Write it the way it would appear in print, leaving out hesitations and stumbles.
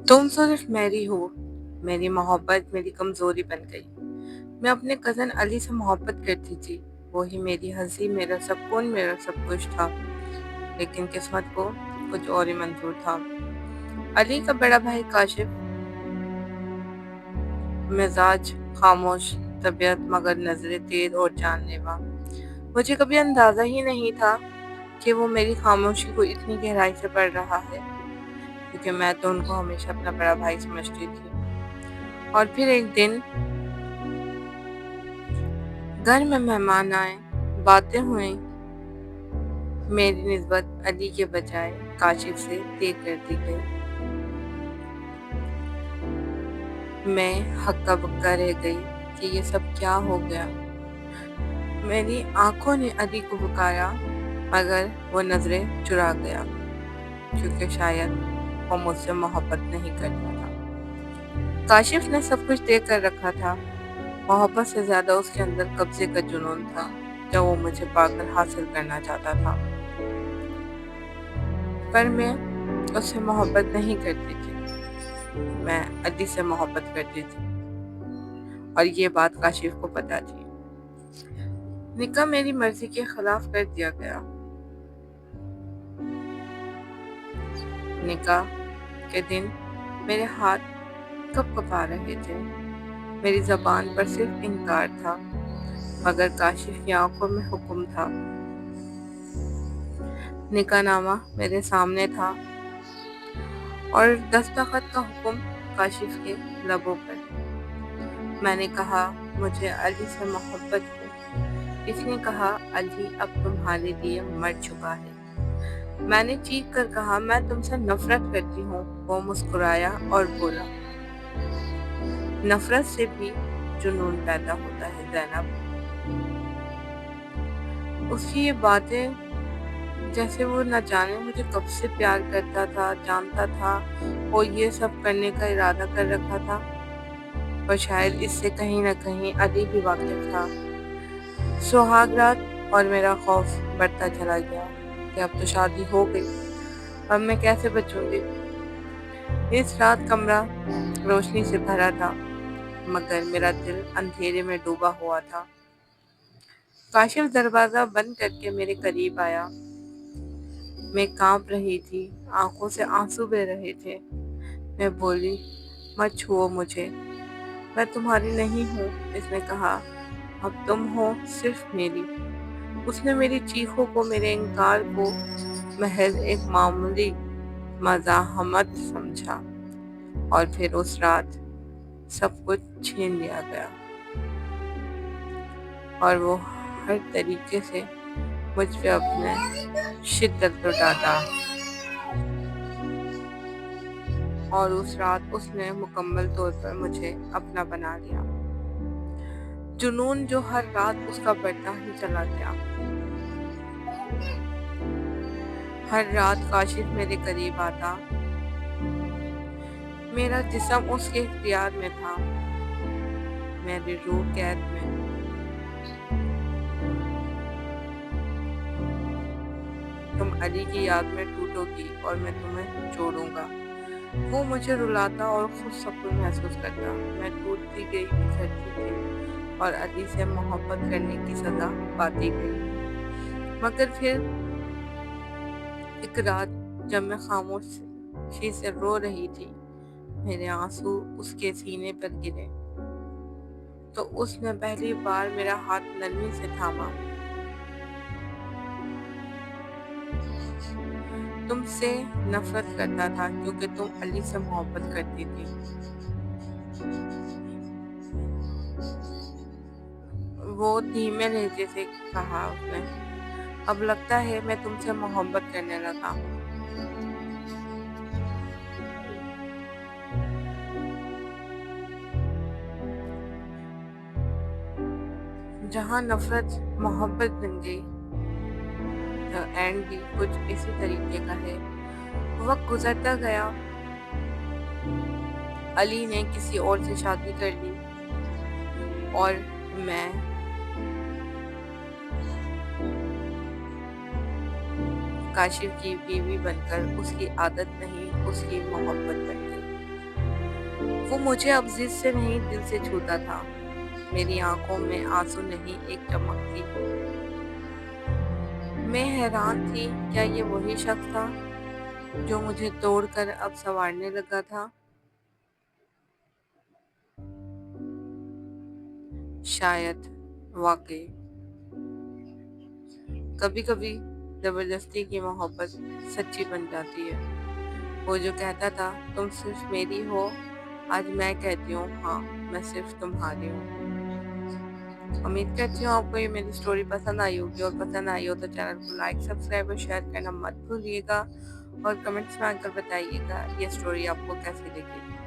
तुम सिर्फ मेरी हो, मेरी मोहब्बत मेरी कमजोरी बन गई। मैं अपने कजन अली से मोहब्बत करती थी। वही मेरी हंसी, मेरा सुकून, मेरा सब कुछ था। लेकिन किस्मत को कुछ और ही मंजूर था। अली का बड़ा भाई काशिफ, मिजाज खामोश, तबीयत मगर नजरें तेज और जानलेवा। मुझे कभी अंदाजा ही नहीं था कि वो मेरी खामोशी को इतनी गहराई से पढ़ रहा है, क्योंकि मैं तो उनको हमेशा अपना बड़ा भाई समझती थी। और फिर एक दिन घर में मेहमान आए, बातें हुई। मेरी निस्बत अली के बजाय काशिफ से तय कर दी गई। मैं हक्का बक्का रह गई कि ये सब क्या हो गया। मेरी आंखों ने अली को पुकारा, मगर वो नजरें चुरा गया, क्योंकि शायद वो मुझसे मोहब्बत नहीं करता था। काशिफ ने सब कुछ तय कर रखा था। मोहब्बत से ज्यादा उसके अंदर कब्जे का जुनून था, जो वो मुझे पाकर हासिल करना चाहता था। पर मैं उससे मोहब्बत नहीं करती थी, मैं अली से मोहब्बत करती थी, और ये बात काशिफ को पता थी। निकाह मेरी मर्जी के खिलाफ कर दिया गया। निकाह के दिन मेरे हाथ कँपा रहे थे। मेरी जबान पर सिर्फ इनकार था, मगर काशिफ की आंखों में हुक्म था। निकाहनामा मेरे सामने था और दस्तखत का हुक्म काशिफ के लबों पर। मैंने कहा, मुझे अली से मोहब्बत है। इसने कहा, अली अब तुम्हारे लिए मर चुका है। मैंने चीख कर कहा, मैं तुमसे नफरत करती हूँ। वो मुस्कुराया और बोला, नफरत से भी जुनून पैदा होता है ज़ैनब। उसकी ये बातें जैसे वो न जाने मुझे कब से प्यार करता था, जानता था, और ये सब करने का इरादा कर रखा था। और शायद इससे कहीं न कहीं अली भी वाकिफ था। सुहाग रात और मेरा खौफ बढ़ता चला गया कि अब तो शादी हो गई, अब मैं कैसे बचूंगी। इस रात कमरा रोशनी से भरा था, मगर मेरा दिल अंधेरे में डूबा हुआ था। काशिफ दरवाजा बंद करके मेरे करीब आया। मैं कांप रही थी, आंखों से आंसू बह रहे थे। मैं बोली, मत छुओ मुझे, मैं तुम्हारी नहीं हूँ। इसने कहा, अब तुम हो सिर्फ मेरी। उसने मेरी चीखों को, मेरे इनकार को महज एक मामूली मज़ाहमत समझा। और फिर उस रात सब कुछ छीन लिया गया, और वो हर तरीके से मुझ पे अपने शिद्दत लुटाता। और उस रात उसने मुकम्मल तौर पर मुझे अपना बना लिया। जुनून जो हर रात उसका बढ़ता ही चला गया। हर रात काशिफ मेरे करीब आता। मेरा जिस्म उसके इख्तियार में था, मेरी रूह कैद में। तुम अली की याद में टूटोगी और मैं तुम्हें छोड़ूंगा। वो मुझे रुलाता और खुद सुकून महसूस करता। मैं टूटती गई, बिखरती गई, और अली से मोहब्बत करने की सजा पाती गई। मगर फिर एक रात जब मैं खामोशी से रो रही थी, मेरे आंसू उसके सीने पर गिरे, तो उसने पहली बार मेरा हाथ नरमी से थामा। तुमसे नफरत करता था क्योंकि तुम अली से मोहब्बत करती थी। वो धीमे लहजे से कहा उसने, अब लगता है मैं तुमसे मोहब्बत करने लगा हूँ। जहाँ नफरत मोहब्बत बन गई, एंड भी कुछ इसी तरीके का है। वक्त गुजरता गया, अली ने किसी और से शादी कर ली, और मैं काशिफ की बीवी बनकर उसकी आदत नहीं, उसकी मोहब्बत बन गई। وہ مجھے اب ضد سے نہیں دل سے چھوتا تھا، میری آنکھوں میں آنسو نہیں ایک چمک تھی۔ میں حیران تھی، کیا یہ وہی شخص تھا جو مجھے توڑ کر اب سنوارنے لگا تھا؟ شاید واقعی کبھی کبھی زبردستی کی محبت سچی بن جاتی ہے۔ وہ جو کہتا تھا تم صرف میری ہو، آج میں کہتی ہوں ہاں میں صرف تمہاری ہوں۔ امید کرتی ہوں آپ کو یہ میری سٹوری پسند آئی ہوگی، اور پسند آئی ہو تو چینل کو لائک سبسکرائب اور شیئر کرنا مت بھولیے گا، اور کمنٹس میں آ کر بتائیے گا یہ سٹوری آپ کو کیسی لگی۔